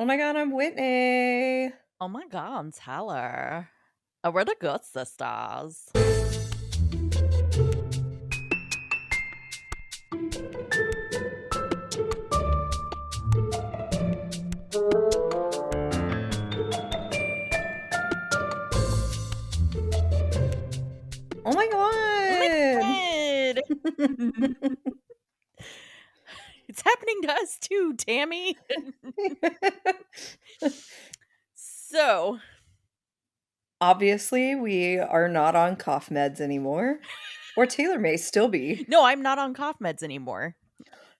Oh my god, I'm Whitney. Oh my god, I'm Tyler. We're the Ghost Sisters. Oh my Oh god. my god! It's happening to us too, Tammy. So, Obviously, we are not on cough meds anymore. Or Taylor may still be. no, I'm not on cough meds anymore.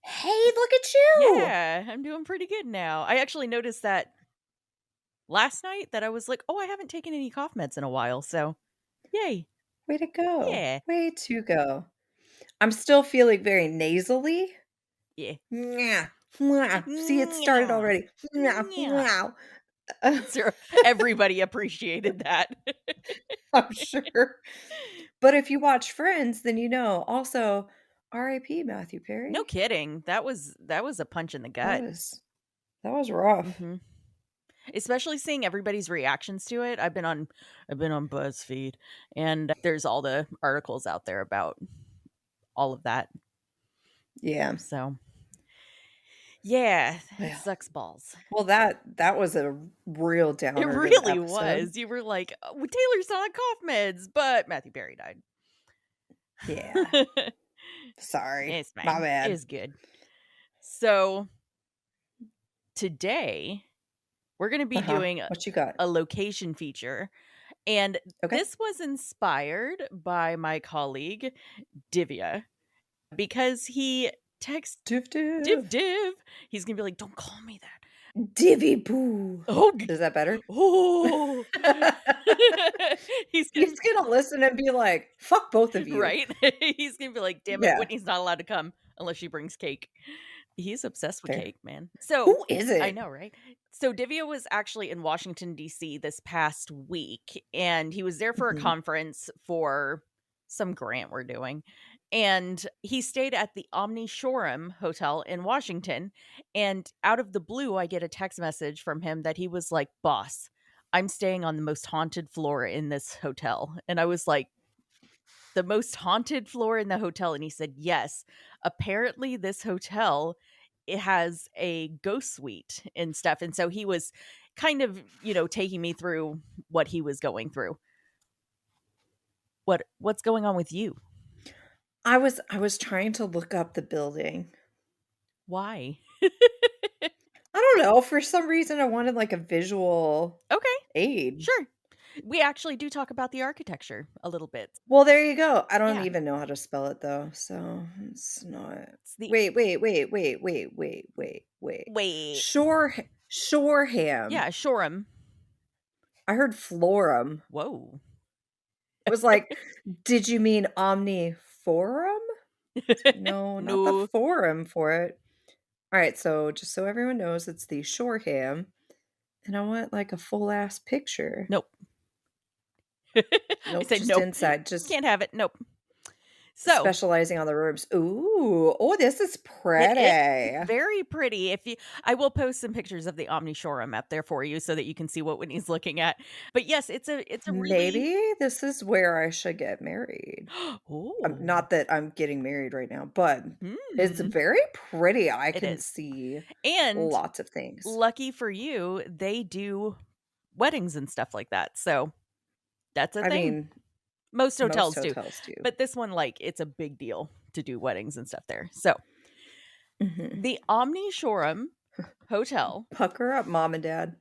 Hey, look at you! Yeah, I'm doing pretty good now. I actually noticed that last night that I was like, "Oh, I haven't taken any cough meds in a while." So, yay. Way to go. Yeah. Way to go. I'm still feeling very nasally. Yeah. Mwah, mwah. See, it started Yeah. already. Mwah, Yeah. mwah. So everybody appreciated that. I'm sure. But if you watch Friends, then you know. Also, R.I.P. Matthew No Perry. kidding. That was a punch in the That gut. was that was rough. Mhm. Especially seeing everybody's reactions to it. I've been on BuzzFeed, and there's all the articles out there about all of that. Yeah. So, yeah, it Yeah. sucks balls. Well, that was a real It downer to the really episode. was. You were like, "Oh, well, Taylor's not on cough meds," but Matthew Perry died. Yeah. Sorry. It's My fine. bad. It's good. So, today we're going to be Uh-huh. doing What you got? a location feature. And Okay. this was inspired by my colleague, Divya, because he texts Div Div div. Div. He's going to be like, don't call me that. Divvy poo. Oh, Is that better? oh. He's going He's gonna listen and be like, "Fuck both of to, you." right? He's going to be like, damn it, Yeah. Whitney's not allowed to come unless she brings cake. He's obsessed with Fair. cake, man. So, Who I isn't? know, right? So Divya was actually in Washington D.C. this past week, and he was there for a Mhm. conference for some grant we're doing. And he stayed at the Omni Shoreham Hotel in Washington. And out of the blue, I get a text message from him that he was like, "Boss, I'm staying on the most haunted floor in this hotel." And I was like, "The most haunted floor in the hotel?" And he said, "Yes. Apparently this hotel, it has a ghost suite and stuff." And so he was kind of, taking me through what he was going through. What's going on with you? I was trying to look up the building. Why? I don't know, for some reason I wanted, like, a visual Okay, aid. sure. We actually do talk about the architecture a little bit. Well, there you go. I don't Yeah. even know how to spell it though, so it's not. It's the Wait. wait. Shoreham. Yeah, Shoreham. I heard Florum. Whoa. I was like, "Did you mean Omniforum?" No, not the No. forum for it. Alright, so just so everyone knows, it's the Shoreham, and I want, like, a full ass picture. Nope. I Nope, said just nope. inside, just Can't have it. Nope. So, specializing on the rooms. Ooh, oh, this is it is pretty. very pretty. If you I will post some pictures of the Omni Shoreham up there for you so that you can see what Whitney's looking at. But yes, it's a really Maybe this is where I should get married. Oh. Not that I'm getting married right now, but it's Hmm. very pretty. I It can is. see And lots of things. lucky for you, they do weddings and stuff like that. So, that's a I thing. mean, Most most hotels do. hotels do. But this one, like, it's a big deal to do weddings and stuff there. So, Mhm. the Omni Shoreham Hotel. Pucker up, mom and dad.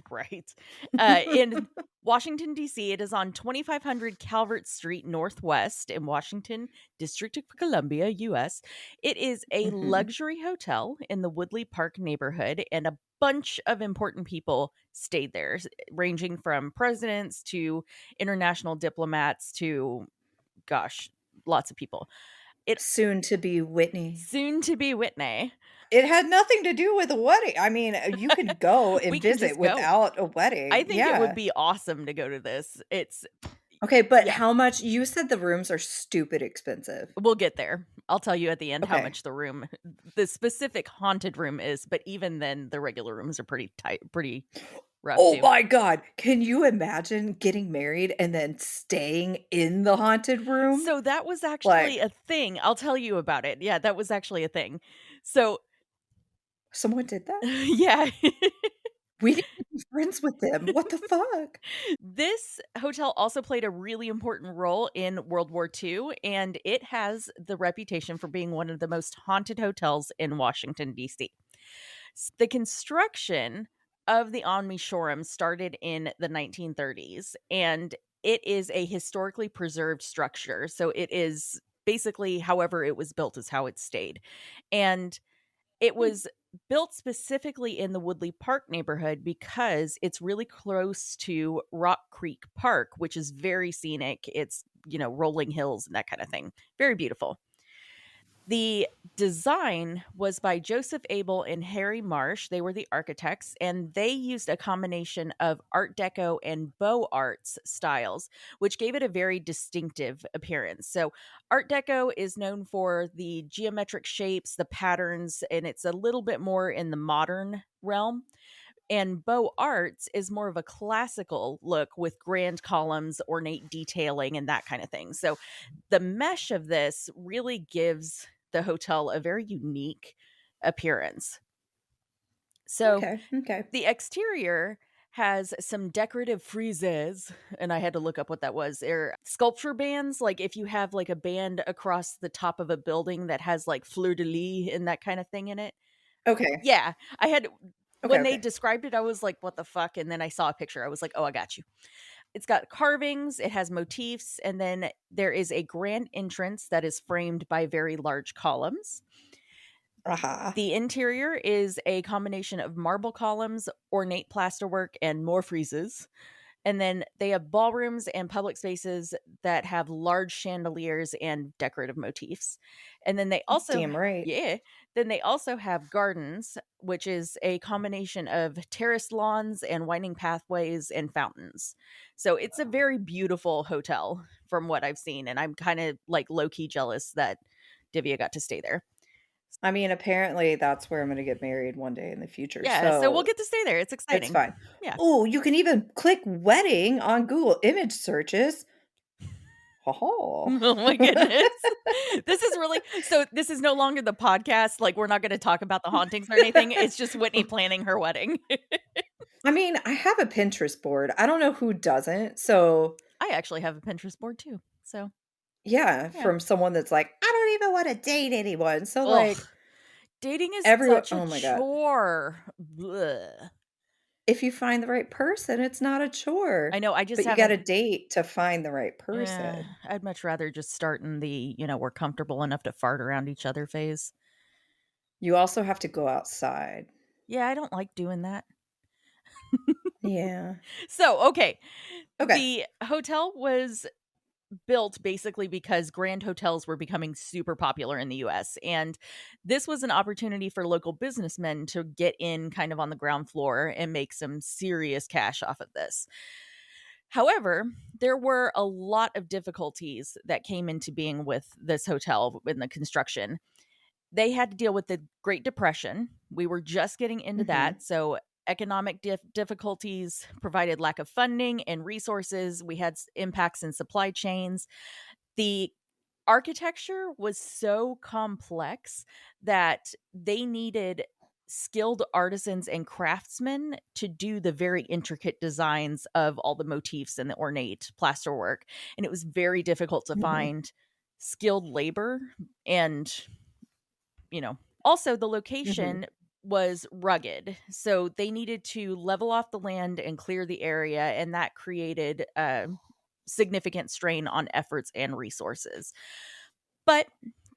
Right. In Washington, D.C., it is on 2500 Calvert Street Northwest in Washington, District of Columbia, U.S. It is a Mhm. luxury hotel in the Woodley Park neighborhood, and a bunch of important people stayed there, ranging from presidents to international diplomats to, gosh, lots of people. It Soon to be Whitney. soon to be Whitney. It had nothing to do with a wedding. I mean, you can go We and can visit just go. without a I wedding. think it would Yeah. be awesome to go to this. Okay, but Yeah, how much you said the rooms are stupid expensive. we'll get there. I'll tell you at the end how Okay. much the specific haunted room is, but even then, the regular rooms are pretty tight, pretty rough Oh too. my god, can you imagine getting married and then staying in the haunted room? So that was Like, actually a thing. I'll tell you about it. Yeah, that was actually a thing. So, someone did that? yeah. We need to be friends with them. What the fuck? This hotel also played a really important role in World War II, and it has the reputation for being one of the most haunted hotels in Washington, D.C. The construction of the Omni Shoreham started in the 1930s, and it is a historically preserved structure. So it is basically however it was built is how it stayed. And it Hmm, was built specifically in the Woodley Park neighborhood because it's really close to Rock Creek Park, which is very scenic. It's, rolling hills and that kind of thing. Very beautiful. The design was by Joseph Abel and Harry Marsh. They were the architects, and they used a combination of Art Deco and Beaux Arts styles, which gave it a very distinctive appearance. So, Art Deco is known for the geometric shapes, the patterns, and it's a little bit more in the modern realm. And Beaux Arts is more of a classical look with grand columns, ornate detailing, and that kind of thing. So the mesh of this really gives the hotel a very unique appearance. So okay, okay. the exterior has some decorative friezes, and I had to look up what that was. They're sculpture bands, like if you have like a band across the top of a building that has like fleur de lis and that kind of thing in it. Okay. Yeah, I had Okay, when they okay. described it, I was like, "What the fuck?" And then I saw a picture. I was like, "Oh, I got you." It's got carvings, it has motifs, and then there is a grand entrance that is framed by very large columns. Aha. The interior is a combination of marble columns, ornate plasterwork, and more friezes. And then they have ballrooms and public spaces that have large chandeliers and decorative motifs. And then they also Damn right. yeah, then they also have gardens, which is a combination of terraced lawns and winding pathways and fountains. So it's a very beautiful hotel from what I've seen, and I'm kind of like low key jealous that Divya got to stay there. I mean, apparently that's where I'm gonna get married one day in the future, Yeah, so we'll so get to stay there. It's it's exciting. fine. Yeah. Oh, you can even click wedding on Google image searches. Ha ha. Oh my goodness. This is really so this is no longer the podcast, like, we're not gonna talk about the hauntings or anything, it's just Whitney planning her wedding. I mean, I have a Pinterest board. I don't know who doesn't, so I actually have a Pinterest board too, so, yeah, yeah. from someone that's like, "I don't even wanna date anyone." So, like, Ugh, dating is everyone such a oh my god. chore. Bleh. If you find the right person, it's not a I chore, know, I just but you gotta haven't date to find the right yeah, person. I'd much rather just start in the, we're comfortable enough to fart around each other phase. You also have to go outside. Yeah, I don't like doing that. Yeah. So, okay, Okay. the hotel was built basically because grand hotels were becoming super popular in the US. And this was an opportunity for local businessmen to get in kind of on the ground floor and make some serious cash off of this. However, there were a lot of difficulties that came into being with this hotel in the construction. They had to deal with the Great Depression. We were just getting into Mhm. that. So, economic difficulties provided lack of funding and resources. We had impacts in supply chains. The architecture was so complex that they needed skilled artisans and craftsmen to do the very intricate designs of all the motifs and the ornate plasterwork. And it was very difficult to Mhm. find skilled labor and also the Mhm. location was rugged. So they needed to level off the land and clear the area, and that created a significant strain on efforts and resources. But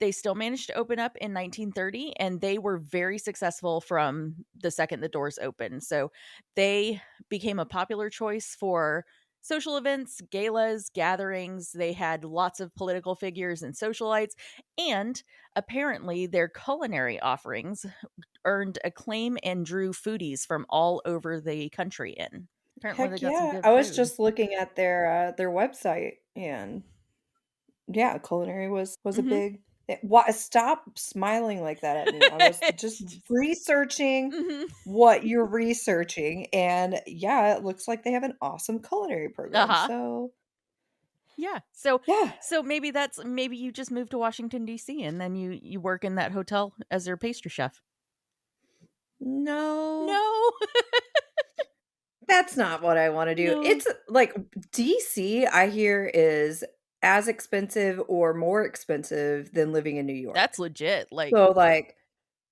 they still managed to open up in 1930, and they were very successful from the second the doors opened. So they became a popular choice for social events, galas, gatherings. They had lots of political figures and socialites, and apparently their culinary offerings earned acclaim and drew foodies from all over the country in. Apparently they Heck got some yeah. good I was food. just looking at their website, and yeah, culinary was a Mhm. big why stop smiling like that at me. I was just It's just researching mhm. what you're researching, and yeah, it looks like they have an awesome culinary program, Uh-huh. so Yeah. So yeah. maybe maybe you just moved to Washington, DC, and then you work in that hotel as their pastry chef. No, No. that's not what I wanna do. No. It's like, DC, I hear, is as expensive or more expensive than living in New That's York. legit, like So, like,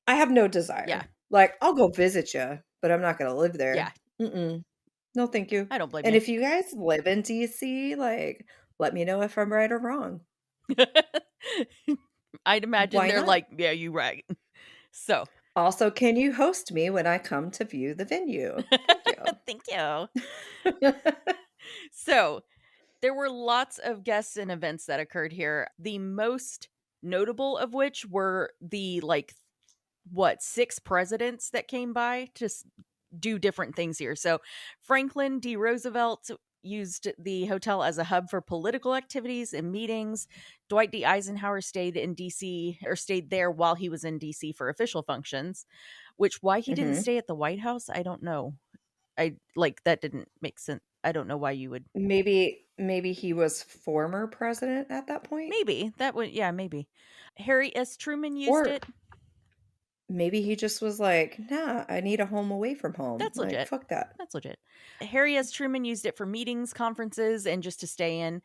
I have no yeah. desire. Like, I'll go visit you, but I'm not gonna live Yeah. there. Mm-mm. No, thank you. I don't blame And you. if you guys live in DC, like, let me know if I'm right or wrong. I'd imagine Why they're not? like, "Yeah, you right." So, Also, can you host me when I come to view the venue? Thank you. thank you. So, there were lots of guests and events that occurred here. The most notable of which were the, like, what, 6 presidents that came by to do different things here. So, Franklin D. Roosevelt used the hotel as a hub for political activities and meetings. Dwight D. Eisenhower stayed in DC or stayed there while he was in DC for official functions, which why he didn't Mhm. stay at the White House, I don't know. I like that didn't make sense. I don't know why you would. Maybe he was former president at that point? Maybe that would yeah, maybe. Harry S. Truman used Or it. maybe he just was like, "Nah, I need a home away from home." That's Like, legit. fuck that. That's legit. Harry S. Truman used it for meetings, conferences, and just to stay in.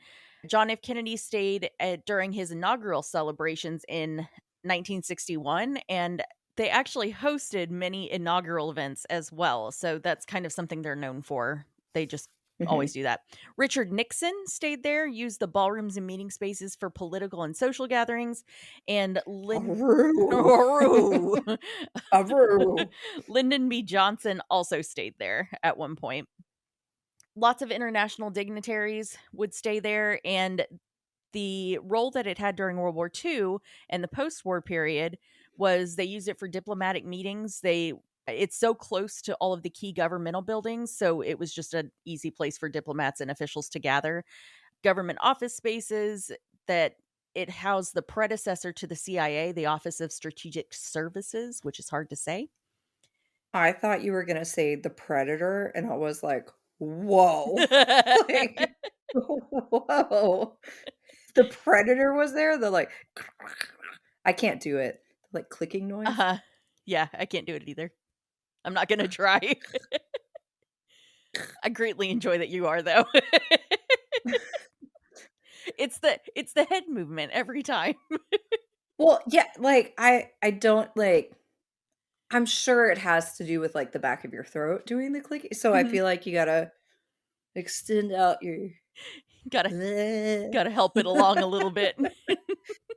John F. Kennedy stayed during his inaugural celebrations in 1961, and they actually hosted many inaugural events as well. So that's kind of something they're known for. They just always Mhm. do that. Richard Nixon stayed there, used the ballrooms and meeting spaces for political and social gatherings, and Aroo. Aroo. Lyndon B. Johnson also stayed there at one point. Lots of international dignitaries would stay there, and the role that it had during World War II and the post-war period was they used it for diplomatic meetings. It's so close to all of the key governmental buildings, so it was just an easy place for diplomats and officials to gather. Government office spaces that it housed the predecessor to the CIA, the Office of Strategic Services, which is hard to say. I thought you were gonna say The Predator, and I was like, "Whoa." Like, whoa. The Predator was there? The, like, I can't do it. Like, clicking noise? Uh-huh. Yeah, I can't do it either. I'm not gonna try. I greatly enjoy that you are, though. It's the head movement every time. Well, yeah, like, I don't, like I'm sure it has to do with, like, the back of your throat doing the clicking, so I Mhm. feel like you gotta extend out your Gotta gotta help it along a little bit.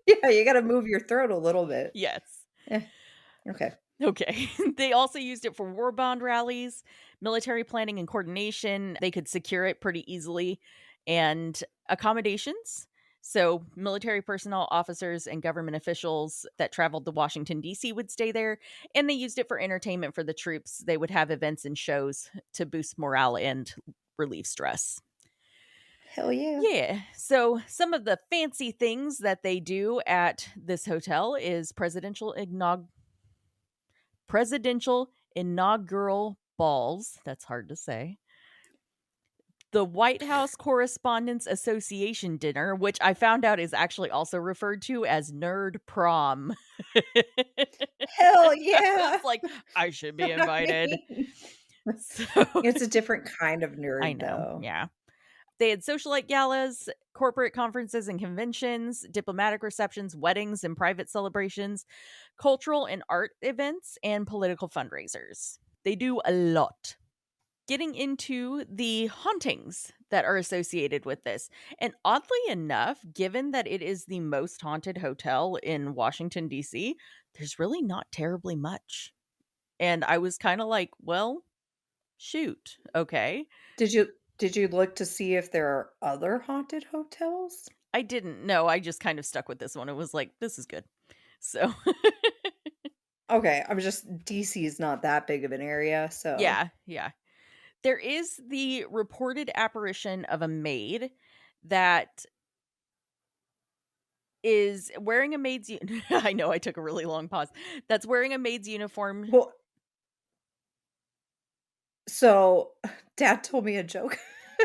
Yeah, you gotta move your throat a little bit. Yes. Eh, okay. Okay. They also used it for war bond rallies, military planning and coordination. They could secure it pretty easily, and accommodations. So, military personnel, officers, and government officials that traveled to Washington, D.C. would stay there, and they used it for entertainment for the troops. They would have events and shows to boost morale and relieve stress. Hell yeah. Yeah. So, some of the fancy things that they do at this hotel is presidential inaugural balls. That's hard to say. The White House Correspondents Association dinner, which I found out is actually also referred to as nerd prom. Hell I yeah. was like, I should be I invited. mean, So it's a different kind of I nerd, know. though. Yeah. They had socialite galas, corporate conferences and conventions, diplomatic receptions, weddings and private celebrations, cultural and art events, and political fundraisers. They do a lot. Getting into the hauntings that are associated with this. And oddly enough, given that it is the most haunted hotel in Washington, D.C., there's really not terribly much. And I was kind of like, well, shoot. Okay. Did you look to see if there are other haunted hotels? I didn't know. I just kind of stuck with this one. It was like, this is good. So, Okay, I'm just DC is not that big of an area, so yeah, yeah. There is the reported apparition of a maid that is wearing a I know I took a really long pause. That's wearing a maid's uniform. Well, so dad told me a joke.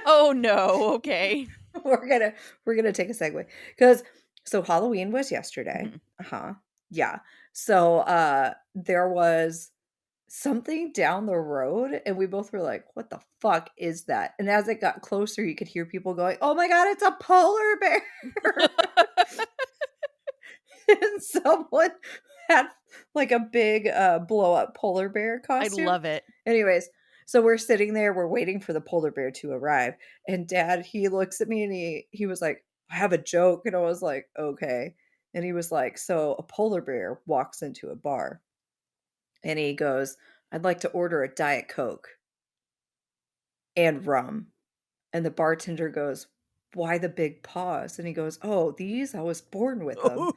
Oh, no, okay. We're gonna we're gonna take a segue because so Halloween was yesterday. Mhm. Uh-huh. Yeah. So there was something down the road and we both were like, "What the fuck is that?" And as it got closer, you could hear people going, "Oh my god, it's a polar bear." And someone had like a big blow up polar bear I costume. love it. Anyways, so we're sitting there, we're waiting for the polar bear to arrive. And dad, he looks at me and he was like, "I have a joke." And I was like, "Okay." And he was like, "So a polar bear walks into a bar and he goes, 'I'd like to order a Diet Coke and rum.'" And the bartender goes, "Why the big pause?" And he goes, "Oh, these? I was born with them."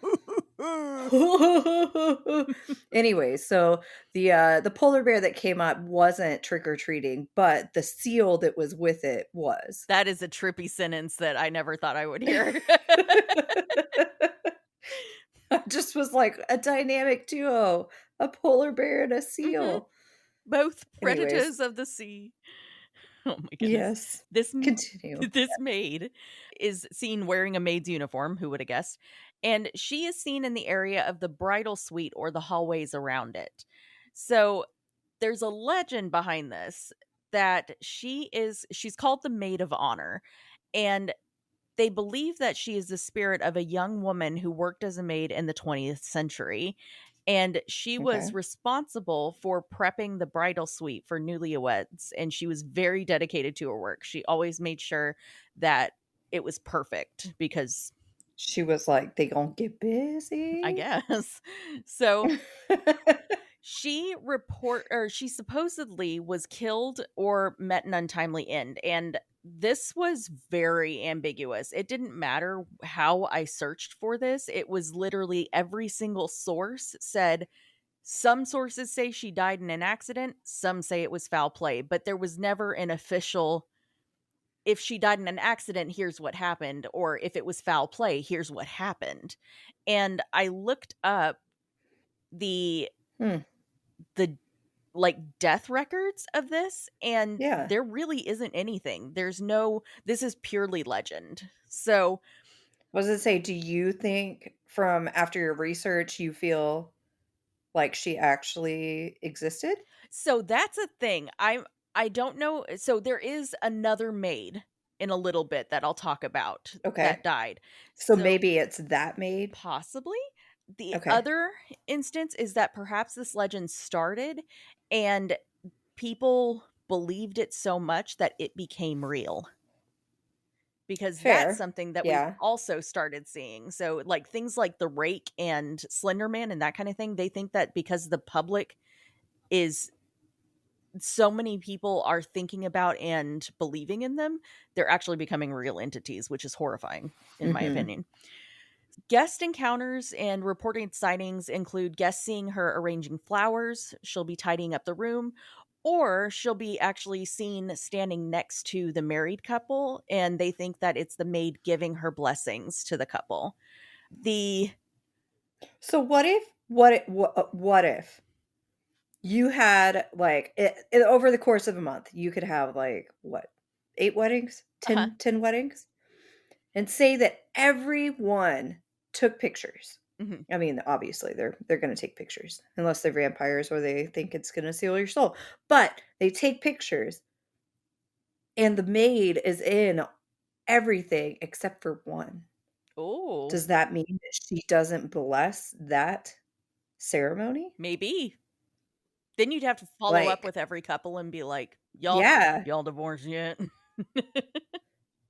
Anyway, so the polar bear that came up wasn't trick or treating, but the seal that was with it was. That is a trippy sentence that I never thought I would hear. I just was like a dynamic duo, a polar bear and a Mhm. seal. Both Anyways, predators of the sea. Oh my goodness. yes. This m Continue. this maid is seen wearing a maid's uniform, who would have guessed? And she is seen in the area of the bridal suite or the hallways around it. So, there's a legend behind this that she's called the Maid of Honor, and they believe that she is the spirit of a young woman who worked as a maid in the 20th century, and she was Okay. responsible for prepping the bridal suite for newlyweds, and she was very dedicated to her work. She always made sure that it was perfect because She was like, "They gonna get I busy?" guess. So she supposedly was killed or met an untimely end, and this was very ambiguous. It didn't matter how I searched for this. It was literally every single source said some sources say she died in an accident, some say it was foul play, but there was never an official if she died in an accident, here's what happened, or if it was foul play, here's what happened. And I looked up the Hmm, the like death records of this, and yeah. there really isn't anything. This is purely legend. So Was it say, do you think from after your research, you feel like she actually existed? that's a thing. I don't know. So there is another maid in a little bit that I'll talk about Okay. that died. So So maybe it's that maid? possibly the Okay. other instance is that perhaps this legend started and people believed it so much that it became real. Because that's Fair. something that we've Yeah. also started seeing. So, like, things like The Rake and Slender Man and that kind of thing, they think that because the public is so many people are thinking about and believing in them, they're actually becoming real entities, which is horrifying, in my Mhm. opinion. Guest encounters and reported sightings include guests seeing her arranging flowers, she'll be tidying up the room, or she'll be actually seen standing next to the married couple, and they think that it's the maid giving her blessings to the couple. The So what if you had, like, over the course of a month, you could have, like, what, 8 weddings? uh-huh. 10 weddings? And say that everyone took pictures. Mhm. I mean, obviously, they're gonna take pictures unless they're vampires or they think it's gonna seal your soul, but they take pictures, and the maid is in everything except for one. Oh, Does that mean that she doesn't bless that ceremony? maybe. Then you'd have to follow up Like, with every couple and be like, yeah, y'all divorced yet?"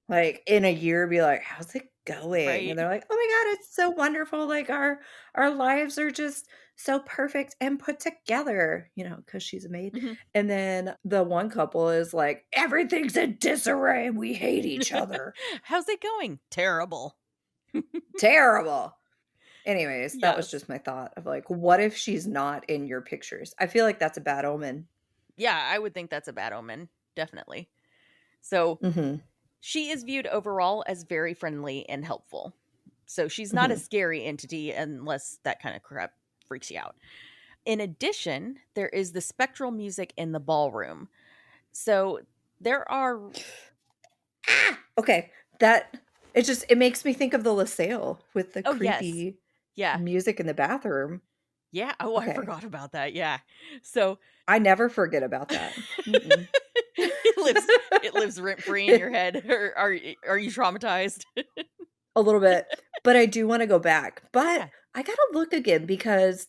like, in a year, be like, "How's it going?" And Right? they're like, "Oh my god, it's so wonderful, like, our lives are just so perfect and put together," because she's a maid, Mhm. and then the one couple is like, "Everything's in disarray, we hate each other. How's it going? Terrible. Terrible." Anyways, that was Yes. just my thought of, like, what if she's not in your pictures? I feel like that's a bad omen. Yeah, I would think that's a bad omen. definitely. So Mhm. she is viewed overall as very friendly and helpful. So she's not a Mhm. scary entity unless that kind of crap freaks you out. In addition, there is the spectral music in the ballroom. So there are, Ah! Okay, that it makes me think of the LaSalle with the oh, yes. creepy Yeah. music in the bathroom. Yeah. Oh, I Okay. forgot about that. Yeah. So I never forget about that. Mm-mm. it lives it lives rent free in your head. Or are you traumatized? A little bit, but I do wanna go back, but Yeah. I gotta look again because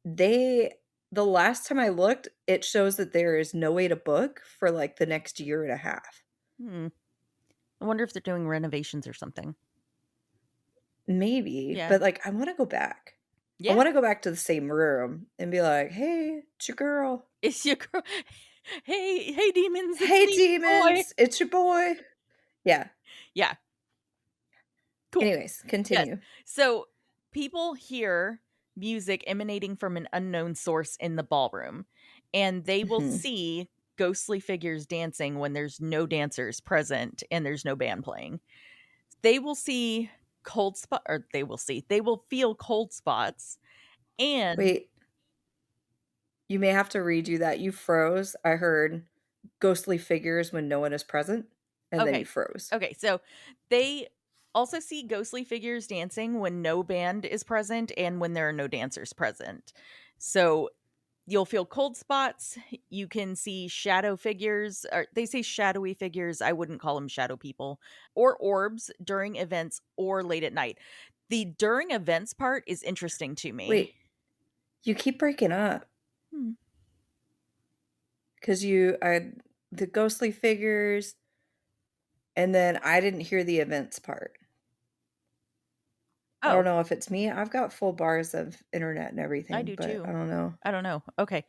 they the last time I looked, it shows that there is no way to book for, like, the next year and a half. Hmm. I wonder if they're doing renovations or something. Maybe, Yeah. but, like, I wanna go back. I Yeah. wanna go back to the same room and be like, "Hey, it's your girl. It's your girl. Hey, hey, demons, it's Hey, me, boy. demons, it's your boy." Yeah. Yeah. Cool. Anyways, Yes. continue. So people hear music emanating from an unknown source in the ballroom, and they will Mhm. see ghostly figures dancing when there's no dancers present and there's no band playing. They will see they will feel cold spots and Wait, you may have to redo that. You froze. I heard ghostly figures when no one is present, and then you okay. froze. Okay, so they also see ghostly figures dancing when no band is present and when there are no dancers present. So you'll feel cold spots. You can see shadow figures, or they say shadowy figures. I wouldn't call them shadow people, or orbs during events or late at night. The during events part is interesting to me. Wait, you keep breaking up Hmm. because the ghostly figures, and then I didn't hear the events part. I don't Oh, know if it's me. I've got full bars of internet and I everything, do but I too. don't know. I don't know. Okay.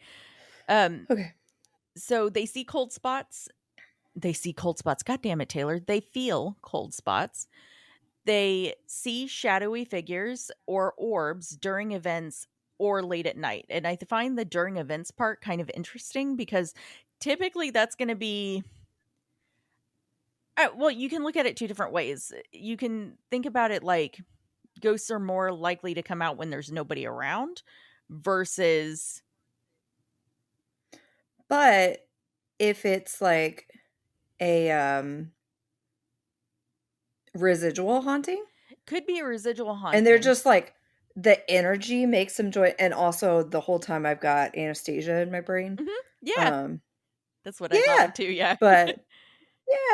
Um, Okay. so they see cold spots. They see cold spots. God damn it, Taylor. They feel cold spots. They see shadowy figures or orbs during events or late at night. And I find the during events part kind of interesting because typically that's going to be well, you can look at it two different ways. You can think about it like ghosts are more likely to come out when there's nobody around versus But if it's like a residual haunting could be a residual and they're haunting. just like the energy makes them joy, and also the whole time I've got Anastasia in my brain. Mhm. Yeah, Um that's what I thought yeah, of too. Yeah. but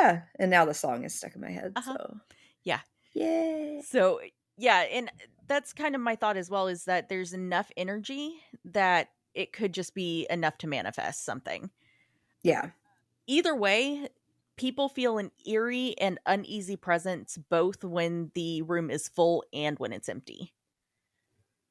yeah, and now the song is stuck in my head, Uh huh. so Yeah. yay. So, yeah, and that's kind of my thought as well is that there's enough energy that it could just be enough to manifest something. Yeah. Either way, people feel an eerie and uneasy presence both when the room is full and when it's empty.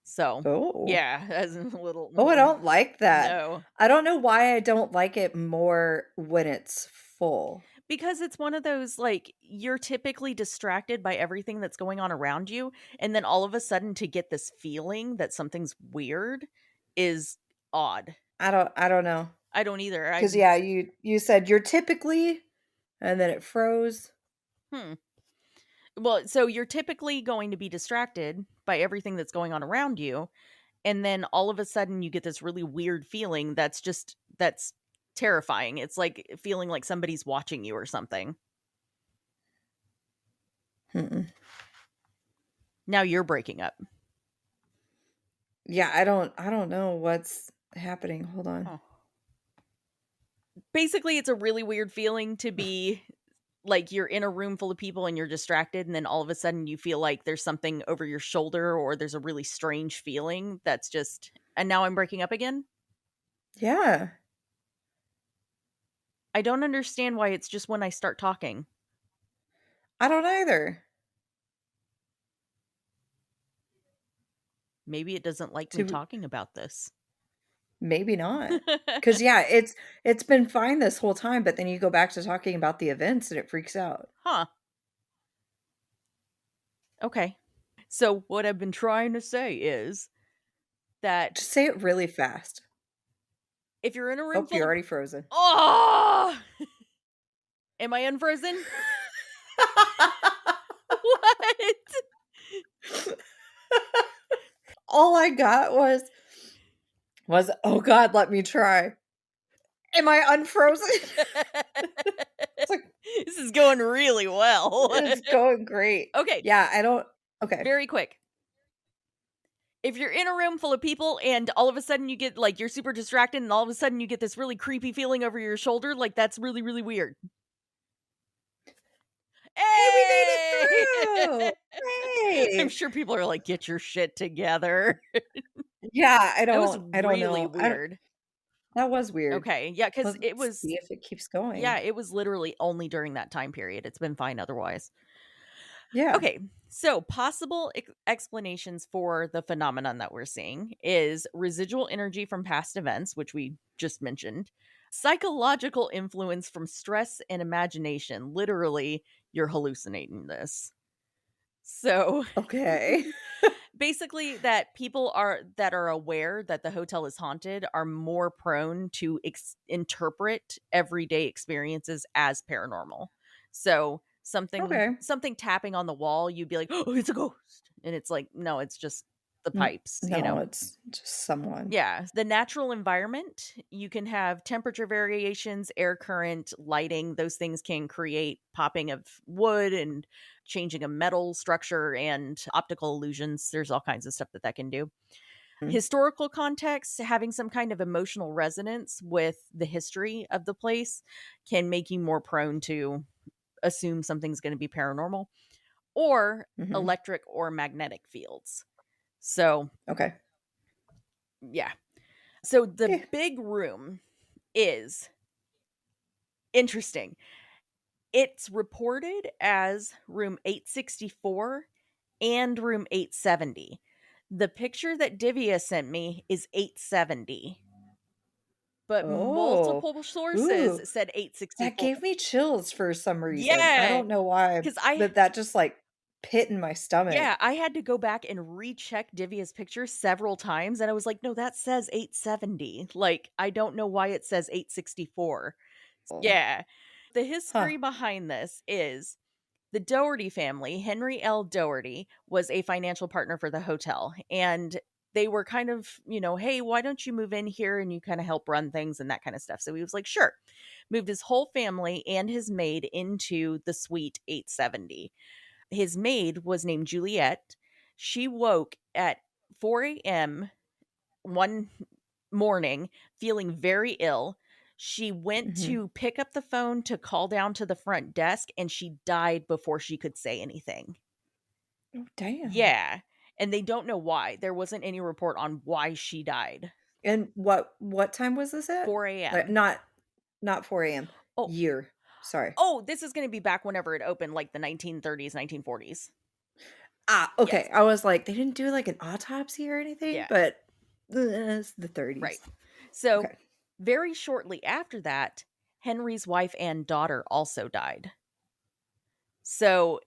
So, Oh. yeah, as a little Oh, I don't like that. no, I don't know why I don't like it more when it's full. because it's one of those like you're typically distracted by everything that's going on around you and then all of a sudden to get this feeling that something's weird is odd. I don't know. I don't either. 'Cause, yeah, you said you're typically and then it froze. Hmm. Well, so you're typically going to be distracted by everything that's going on around you, and then all of a sudden you get this really weird feeling that's terrifying. It's like feeling like somebody's watching you or something. Mm-mm. Now you're breaking up. Yeah, I don't know what's happening. Hold on. Huh. Basically, it's a really weird feeling to be like you're in a room full of people and you're distracted and then all of a sudden you feel like there's something over your shoulder or there's a really strange feeling that's just and now I'm breaking up again. Yeah. I don't understand why it's just when I start talking. I don't either. Maybe it doesn't like me To talking about this. maybe not. 'Cause, yeah, it's been fine this whole time, but then you go back to talking about the events and it freaks out. Huh. Okay. So what I've been trying to say is that Just say it really fast. if you're in a room Oh, you're full of already frozen. oh Am I unfrozen? What? All I got was, "Oh god, let me try." Am I unfrozen? It's like, This is going really well. it's going great. Okay, Yeah, I don't okay. very quick. If you're in a room full of people and all of a sudden you get like you're super distracted and all of a sudden you get this really creepy feeling over your shoulder, like that's really, really weird. "Hey, we made it Hey! through! I'm Hey!" sure people are like, get your shit together. Yeah, That was I don't really know. I don't weird. that was weird. Okay. Yeah, because it Let's was see if it keeps yeah, going. it was literally only during that time period. It's been fine otherwise. Yeah. Okay, so possible explanations for the phenomenon that we're seeing is residual energy from past events, which we just mentioned, psychological influence from stress and imagination. Literally, you're hallucinating this. So Okay. basically, that people that are aware that the hotel is haunted are more prone to interpret everyday experiences as paranormal. So Okay. something tapping on the wall, you'd be like, "Oh, it's a ghost," and it's like, no, it's just the N pipes. no, it's just someone. Yeah, the natural environment, you can have temperature variations, air current, lighting, those things can create popping of wood and changing a metal structure and optical illusions. There's all kinds of stuff that can do. Mm, Historical context, having some kind of emotional resonance with the history of the place can make you more prone to assume something's going to be paranormal or mhm. electric or magnetic fields. So, Okay. yeah. So the Yeah. big room is interesting. It's reported as room 864 and room 870. The picture that Divya sent me is 870, but Oh. multiple sources Ooh, said that 864. gave me chills for some reason. I Yeah, don't know why, because I but that just, like, pit in my yeah, stomach. I had to go back and recheck Divya's picture several times, and I was like, "No, that says 870." Like, I don't know why it says 864. Oh. Yeah. The Huh. history behind this is the Doherty family, Henry L. Doherty, was a financial partner for the hotel. And they were kind of, hey, why don't you move in here and you kind of help run things and that kind of stuff. So he was like, sure. Moved his whole family and his maid into the suite 870. His maid was named Juliet. She woke at 4 a.m. one morning feeling very ill. She went Mhm. to pick up the phone to call down to the front desk and she died before she could say anything. Oh, damn. Yeah. And they don't know why. There wasn't any report on why she died. And what time was this at? 4 Like, a.m. not 4 AM. Oh, Year. Sorry. this is going to be back whenever it opened, like the 1930s, 1940s. Ah, Yes. okay. I was like, they didn't do, like, an autopsy or anything, Yeah. but, it's the Right. 30s. So, Okay. very shortly after that, Henry's wife and daughter also died. So,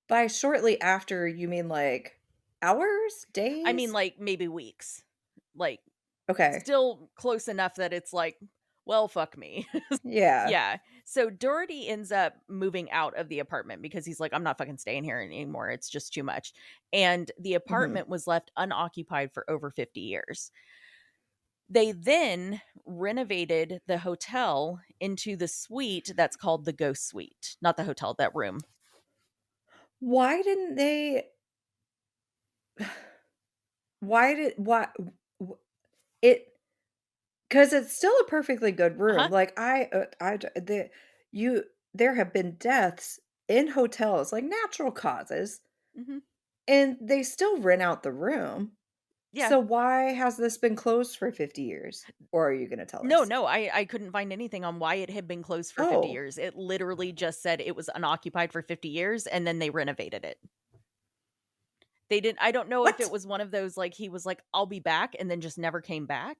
By shortly after, you mean, like, hours? I mean, Days? like maybe weeks. Like, Okay. still close enough that it's like, well, fuck me. Yeah. Yeah. So Doherty ends up moving out of the apartment because he's like, I'm not fucking staying here anymore. It's just too much. And the Mhm. apartment was left unoccupied for over 50 years. They then renovated the hotel into the suite that's called the Ghost Suite, not the hotel, that room. Why didn't they why did why w it 'cause it's still a perfectly good Uh huh. room, like, I d you there have been deaths in hotels, like, natural causes, Hmm. and they still rent out the room. Yeah. So why has this been closed for 50 years? Or are you gonna tell No, us? no, I couldn't find anything on why it had been closed for 50 Oh, years. It literally just said it was unoccupied for 50 years and then they renovated it. They didn't I don't know if it what? was one of those, like, he was like, "I'll be back," and then just never came back,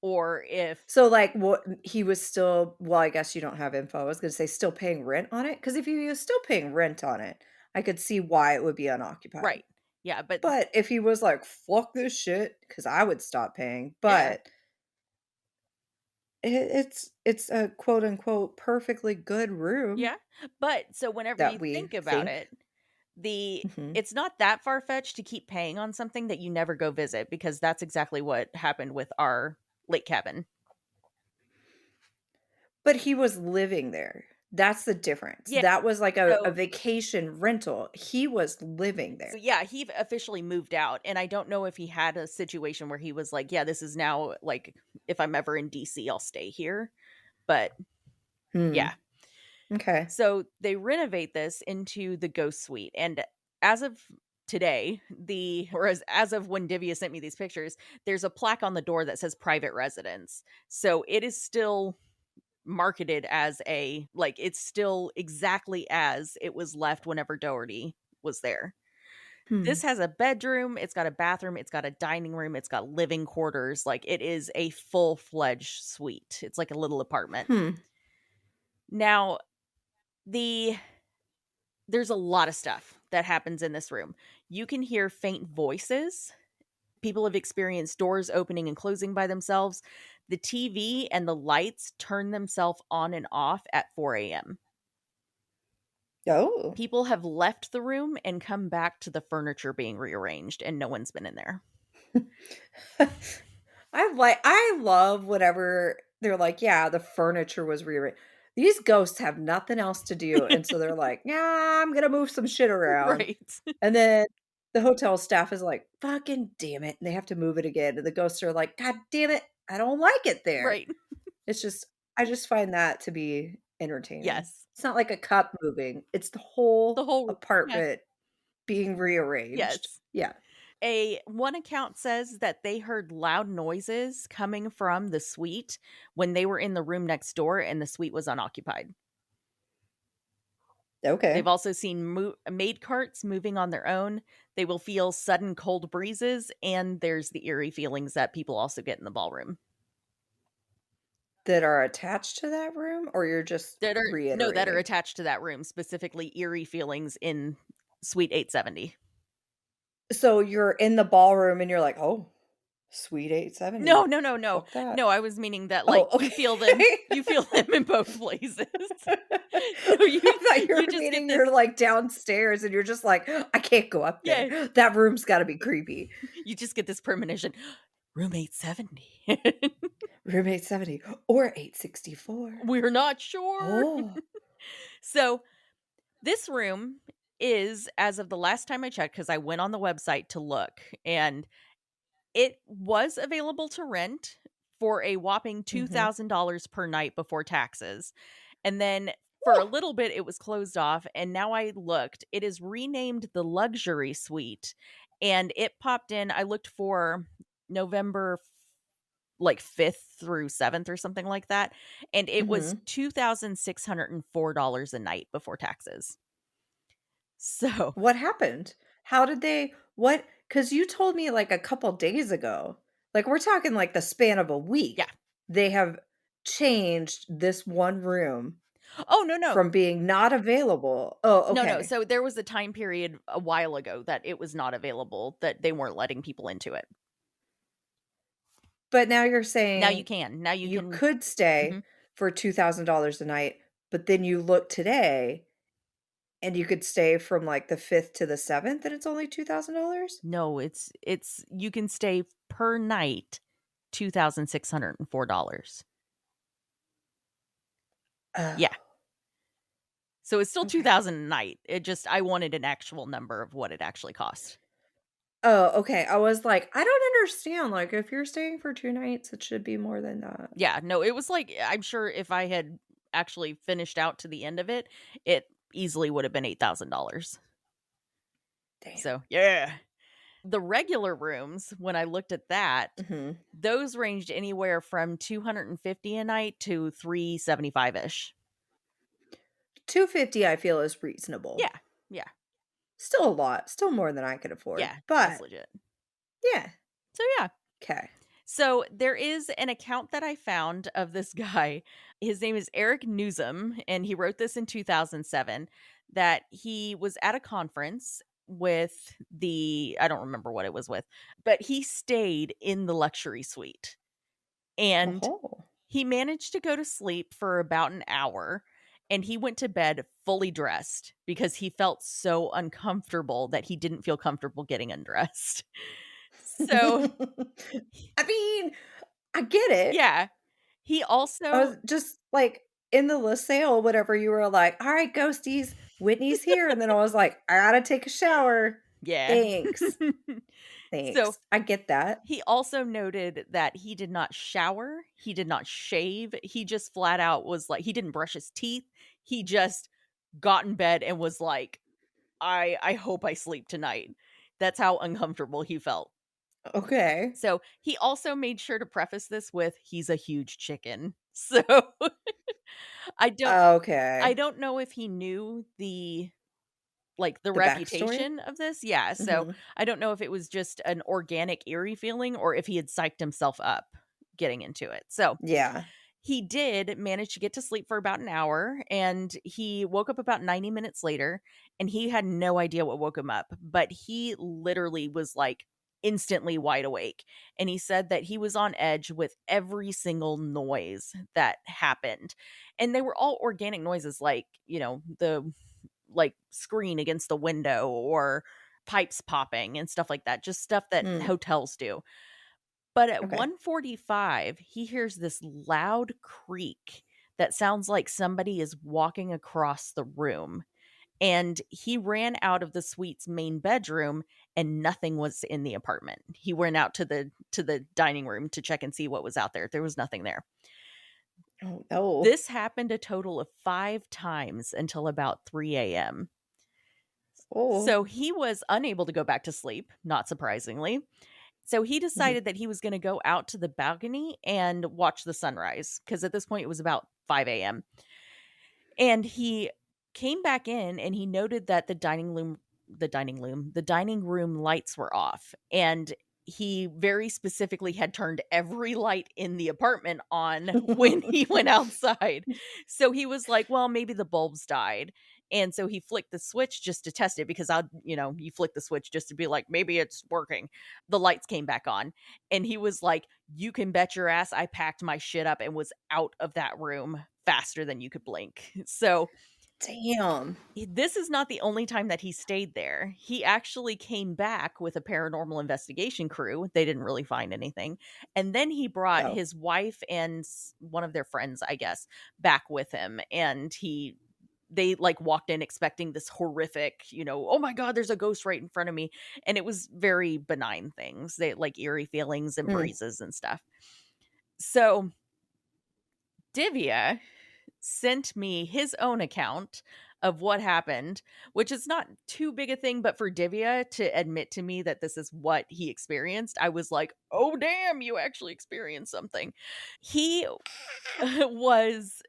or if So, like, what he was still well, I guess you don't have info. I was gonna say still paying rent on it. Because if he was still paying rent on it, I could see why it would be unoccupied. right. Yeah, but But if he was like, "Fuck this shit," because I would stop paying, yeah. but It's a quote unquote perfectly good room Yeah, but so whenever you that we think about think. it, the Mhm. it's not that far-fetched to keep paying on something that you never go visit, because that's exactly what happened with our lake cabin. But he was living there. That's the difference. Yeah, That was like a so vacation rental. He was living so there. yeah, he officially moved out, and I don't know if he had a situation where he was like, "Yeah, this is now, like, if I'm ever in DC, I'll stay here." But Hmm. yeah. Okay. So they renovate this into the ghost suite, and as of today, as of when Divya sent me these pictures, there's a plaque on the door that says private residence. So it is still marketed as it's still exactly as it was left whenever Doherty was there. This Hmm. has a bedroom, it's got a bathroom, it's got a dining room, it's got living quarters. Like, it is a full-fledged suite. It's like a little apartment. Hmm. Now, the there's a lot of stuff that happens in this room. You can hear faint voices. People have experienced doors opening and closing by themselves. The TV and the lights turn themselves on and off at 4 a.m. Oh. People have left the room and come back to the furniture being rearranged, and no one's been in there. I love whatever they're like, "Yeah, the furniture was rearranged." These ghosts have nothing else to do, and so they're like, "Yeah, I'm gonna move some shit around." Right. And then the hotel staff is like, "Fucking damn it," and they have to move it again, and the ghosts are like, "God damn it, I don't like it there." Right. It's just I just find that to be entertaining. Yes. It's not like a cup moving, it's the The whole whole room. Yeah. apartment being rearranged. Yes. Yeah. A one account says that they heard loud noises coming from the suite when they were in the room next door and the suite was unoccupied. They've Okay. also seen maid carts moving on their own. They will feel sudden cold breezes, and there's the eerie feelings that people also get in the ballroom. That are attached to that room, or you're just That are reiterating? attached to that room, specifically eerie feelings in Suite 870. So you're in the ballroom and you're like, "Oh, sweet No, 870. no, no, no. Fuck that." No, I was meaning that, Oh, like, okay. you feel them in both places. So I thought you you were just get meaning this. you're, like, downstairs and you're just like, "I can't go up there. Yeah, That room's gotta be creepy." you just get this premonition, "Room 870." Room 870 or 864. We're not sure. Oh. So, this room is, as of the last time I checked, because I went on the website to look, and it was available to rent for a whopping Mhm. $2,000 per night before taxes. And then for a Woo! little bit, it was closed off. And now I looked, it is renamed the Luxury Suite. And it popped in. I looked for November like 5th through 7th or something like that. And it was Mhm. $2,604 a night before taxes. So, What happened? How did they what? Because you told me, like, a couple days ago, like, we're talking, like, the span of a yeah. week, they have changed this one room Oh, no, no. from being not available. Oh, No, no. okay. So there was a time period a while ago that it was not available, that they weren't letting people into it. But now you're Now you saying can. Now you you can. could stay Mhm. for $2,000 a night, but then you look today and you could stay from, like, the 5th to the 7th, and it's only $2,000? No, it's you can stay per night $2,604. Oh, Yeah. So it's still okay. 2,000 a night. It just I wanted an actual number of what it actually cost. Oh, okay. I was like, I don't understand. Like, if you're staying for 2 nights, it should be more than that. Yeah, no, it was like I'm sure if I had actually finished out to the end of it, it easily would have been $8,000. Damn. So, yeah. The regular rooms, when I looked at that, Mhm. those ranged anywhere from 250 a night to 375-ish. 250 I feel is reasonable. Yeah. Yeah. Still a lot, still more than I could afford, Yeah, that's but legit. yeah, So, yeah. okay. So, there is an account that I found of this guy. His name is Eric Newsom, and he wrote this in 2007, that he was at a conference with I don't remember what it was with, but he stayed in the luxury suite. And Oh. He managed to go to sleep for about an hour, and he went to bed fully dressed because he felt so uncomfortable that he didn't feel comfortable getting undressed. So, I mean, I get it. yeah, he I also was just, like, in the LaSalle, whatever, you were like, "Alright, ghosties, Whitney's here," and then I was like, "I gotta take a shower. yeah. Thanks, So, thanks." I get that. he also noted that he did not shower, he did not shave, he just flat out was like he didn't brush his teeth, he just got in bed and was like, I hope I sleep tonight." That's how uncomfortable he felt. Okay. So, he also made sure to preface this with, "He's a huge chicken." So, I don't I Okay. don't know if he knew like, the The backstory? reputation of this? Yeah, so Mhm. I don't know if it was just an organic, eerie feeling or if he had psyched himself up getting into it. So, Yeah. he did manage to get to sleep for about an hour, and he woke up about 90 minutes later, and he had no idea what woke him up, but he literally was, like, instantly wide awake, and he said that he was on edge with every single noise that happened, and they were all organic noises like, the screen against the window or pipes popping and stuff like that, just stuff that Mm, hotels do. But at okay. 1:45, he hears this loud creak that sounds like somebody is walking across the room. And he ran out of the suite's main bedroom and nothing was in the apartment. He went out to the dining room to check and see what was out there. There was nothing there. Oh, no. This happened a total of 5 times until about 3 a.m. Oh. So he was unable to go back to sleep, not surprisingly. So he Mhm. decided that he was gonna go out to the balcony and watch the sunrise, because at this point, it was about 5 AM. And he came back in and he noted that the dining room lights were off, and he very specifically had turned every light in the apartment on when he went outside. So he was like, "Well, maybe the bulbs died." And so he flicked the switch just to test it because you flick the switch just to be like, "Maybe it's working." The lights came back on, and he was like, "You can bet your ass I packed my shit up and was out of that room faster than you could blink." So, Damn. this is not the only time that he stayed there. He actually came back with a paranormal investigation crew. They didn't really find anything. And then he brought Oh. his wife and one of their friends, I guess, back with him. And they like walked in expecting this horrific, "Oh my God, there's a ghost right in front of me." And it was very benign things. They like eerie feelings and Mm. breezes and stuff. So, Divya sent me his own account of what happened, which is not too big a thing, but for Divya to admit to me that this is what he experienced, I was like, "Oh, damn, you actually experienced something." He was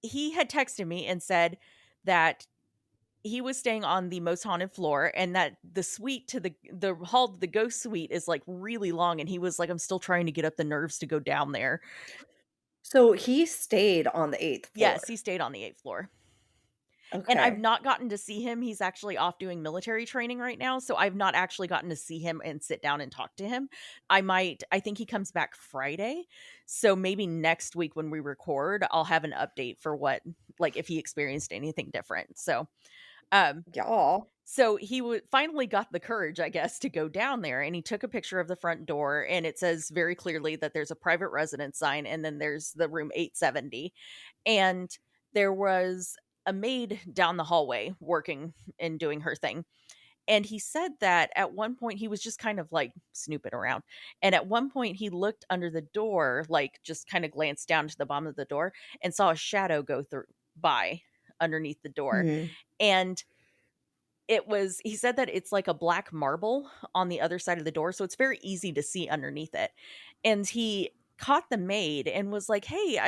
he had texted me and said that he was staying on the most haunted floor and that the suite to the hall to the ghost suite is like really long, and he was like, "I'm still trying to get up the nerves to go down there." So he stayed on the 8th Yes, floor. he stayed on the 8th floor. And I've Okay. not gotten to see him. He's actually off doing military training right now, so I've not actually gotten to see him and sit down and talk to him. I think he comes back Friday, so maybe next week when we record, I'll have an update for what like, if he experienced anything different. Um, Y'all. so he would finally got the courage, I guess, to go down there, and he took a picture of the front door, and it says very clearly that there's a private residence sign, and then there's the room 870, and there was a maid down the hallway working and doing her thing. And he said that at one point he was just kind of like snooping around. And at one point he looked under the door, like just kind of glanced down to the bottom of the door and saw a shadow go through by underneath the door. Mhm. And he said that it's like a black marble on the other side of the door, so it's very easy to see underneath it. And he caught the maid and was like, "Hey,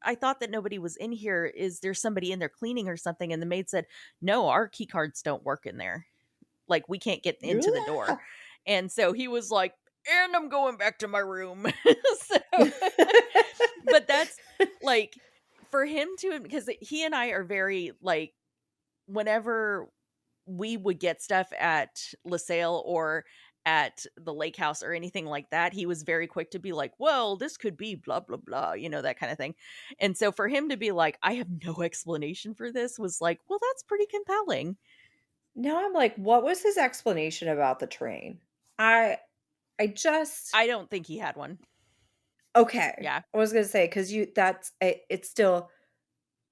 I thought that nobody was in here. Is there somebody in there cleaning or something?" And the maid said, "No, our key cards don't work in there. Like, we can't get into the door." And so he was like, "And I'm going back to my room." So, but that's like for him to, because he and I are very like, whenever we would get stuff at LaSalle or at the lake house or anything like that, he was very quick to be like, "Well, this could be blah blah blah," that kind of thing. And so for him to be like, "I have no explanation for this," was like, "Well, that's pretty compelling." Now I'm like, what was his explanation about the train? I just I don't think he had one. okay. Yeah. I was gonna say because it's still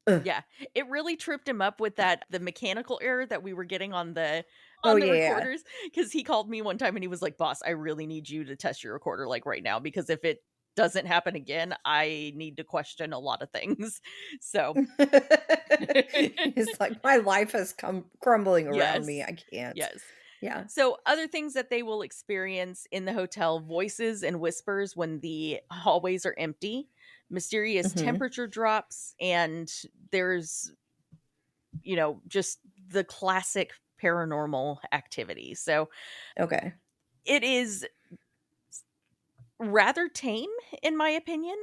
ugh. Yeah, it really tripped him up with the mechanical error that we were getting on the Oh yeah, yeah. recorders, because he called me one time and he was like, "Boss, I really need you to test your recorder, like, right now, because if it doesn't happen again, I need to question a lot of things." So It's like my life has come crumbling around me. yes, I can't. yes. Yeah. So other things that they will experience in the hotel: voices and whispers when the hallways are empty, mysterious Mhm. temperature drops, and there's just the classic paranormal activity. So Okay. it is rather tame, in my opinion,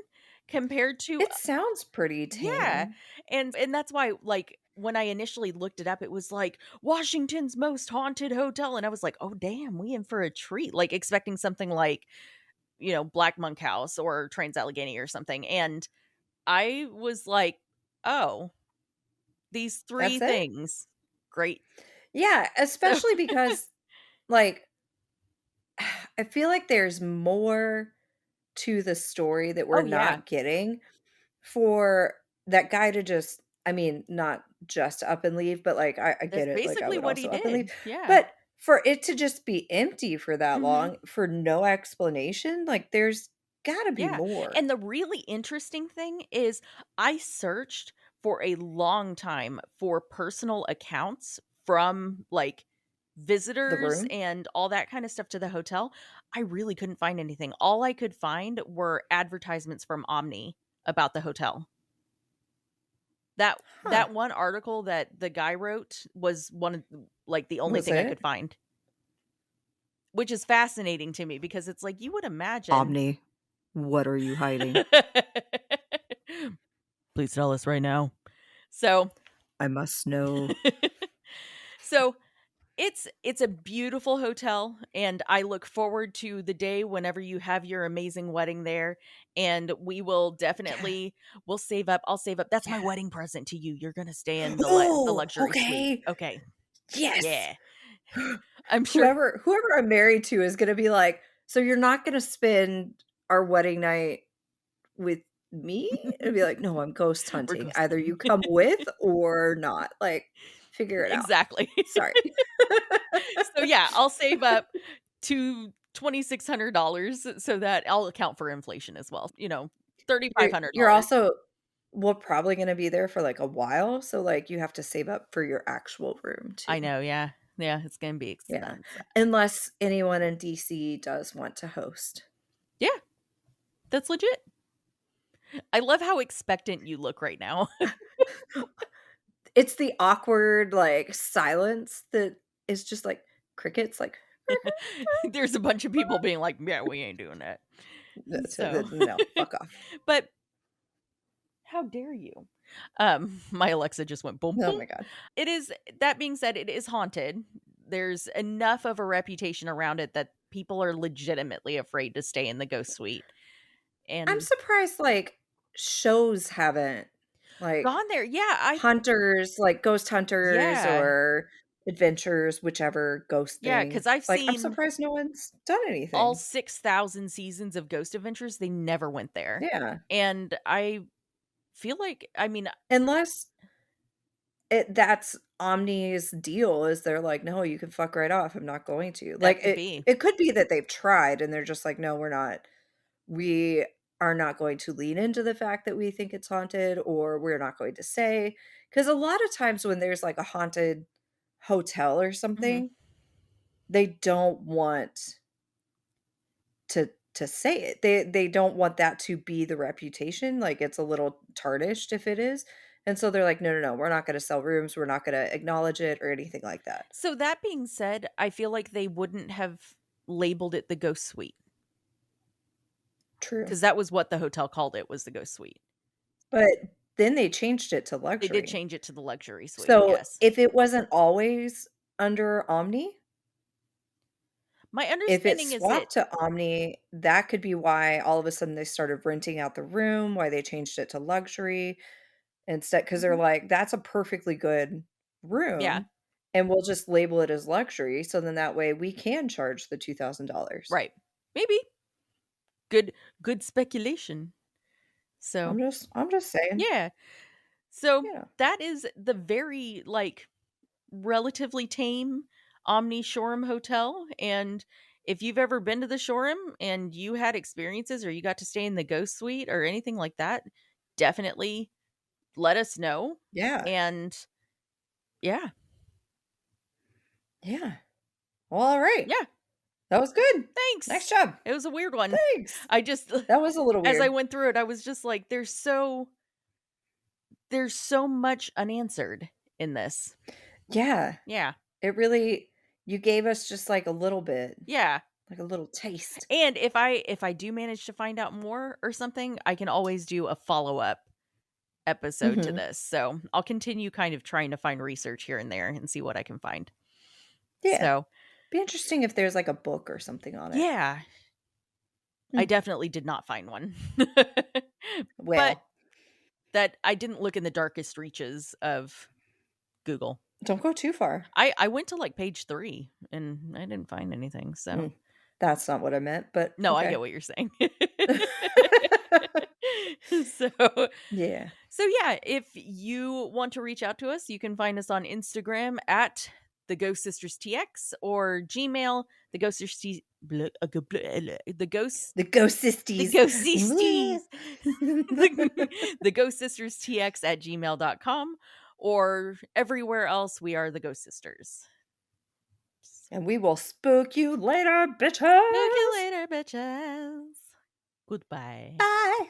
compared to It sounds pretty yeah. tame. And that's why, like, when I initially looked it up, it was like Washington's most haunted hotel. And I was like, oh damn, we in for a treat. Like expecting something like, Black Monk House or Trans Allegheny or something. And I was like, oh, these three That's it? things. Great. Yeah, So especially because, like, I feel like there's more to the story that we're oh yeah. not getting for that guy to just I mean, not just up and leave, but, like, I That's get it, like, I basically would what he also up and leave, did. Yeah. but for it to just be empty for that Mhm. long, for no explanation, like, there's gotta be Yeah, more. and the really interesting thing is I searched for a long time for personal accounts from, like, The visitors room? and all that kinda stuff to the hotel. I really couldn't find anything. All I could find were advertisements from Omni about the hotel. Huh. That one article that the guy wrote was one of like, the only Was thing I it? could find, which is fascinating to me because it's like, you would imagine Omni, what are you hiding? Please tell us right now. So I must know. so it's a beautiful hotel, and I look forward to the day whenever you have your amazing wedding there, and we will Yeah, definitely we'll save up. I'll save up. That's my yeah. wedding present to you. You're gonna stay in the Oh, luxury suite. okay. Okay. Yes. Yeah. I'm sure Whoever I'm married to is gonna be like, "So you're not gonna spend our wedding night with me?" And be like, "No, I'm ghost we're hunting. ghost Either hunting. you come with or not. Like, figure it out. Exactly. Sorry." So yeah, I'll save up to $2,600 so that I'll account for inflation as well. You're $3,500. also well, probably gonna be there for, like, a while, so, like, you have to save up for your actual room too. I know, yeah. Yeah, it's gonna be Yeah. expensive. Unless anyone in DC does want to host. Yeah, that's legit. I love how expectant you look right now. It's the awkward, like, silence that is just like crickets, like, There's a bunch of people being like, "Yeah, we ain't doing that." So, no, fuck off. but how dare you? My Alexa just went boom Oh boom. my god. It is that being said, it is haunted. There's enough of a reputation around it that people are legitimately afraid to stay in the ghost suite. I'm And surprised, like, shows haven't, like, gone there. Yeah, I hunters, like, ghost hunters yeah. or adventures, whichever ghost Yeah, thing. because I've Like, I'm seen surprised no one's done all anything. 6,000 seasons of Ghost Adventures, they never went there. Yeah. And I feel like, I mean, Unless that's Omni's deal is they're like, "No, you can fuck right off. I'm not going to." that Like, could be. it could be that they've tried and they're just like, "No, we're not. We are not going to lean into the fact that we think it's haunted, or we're not going to say." Because a lot of times when there's, like, a haunted hotel or Mhm. something, they don't want to say it. They don't want that to be the reputation, like, it's a little tarnished if it is, and so they're like, "No, no, no, we're not gonna sell rooms, we're not gonna acknowledge it or anything like that." So that being said, I feel like they wouldn't have labeled it the Ghost Suite, True. because that was what the hotel called it, was the Ghost Suite. But then they changed it to They did luxury. change it to the luxury suite, So, yes. if it wasn't always under Omni? My If it's understanding is that swapped to Omni, that could be why all of a sudden they started renting out the room, why they changed it to luxury instead, because 'cause they're Mhm. like, "That's a perfectly good Yeah, room, and we'll just label it as luxury, so then that way we can charge the $2,000." right. Maybe. Good good speculation. So, I'm just saying, yeah. So, you know. that is the very, like, relatively tame Omni Shoreham Hotel, and if you've ever been to the Shoreham and you had experiences or you got to stay in the ghost suite or anything like that, definitely let us know, Yeah, and yeah. yeah. Well, alright. Yeah, That was good. Nice thanks. job. It was a weird one. Thanks. I just That was a little as I weird. went through it, I was just like, there's so much unanswered in this. Yeah, Yeah. it really you gave us just, like, a little bit, Yeah. like a little taste. And if I do manage to find out more or something, I can always do a follow-up episode to Mhm. this. So, I'll continue kind of trying to find research here and there and see what I can find. Yeah. So, Be interesting if there's, like, a book or something on it. yeah, I Hmm. definitely did not find one. But Well, that I didn't look in the darkest reaches of Google. don't go too far. I went to, like, page 3 and I didn't find anything, so Mm, that's not what I meant, but no, I get okay. what you're saying. So Yeah. so yeah, if you want to reach out to us, you can find us on Instagram at the Ghost Sisters TX or Gmail, the Ghost Sisters, the Ghost The Ghost the Sisters. Ghost Sisters, the Ghost Sisters TX at gmail.com, or everywhere else we are the Ghost Sisters. And we will spook you later, Look you bitches. later, bitches. Goodbye. Bye.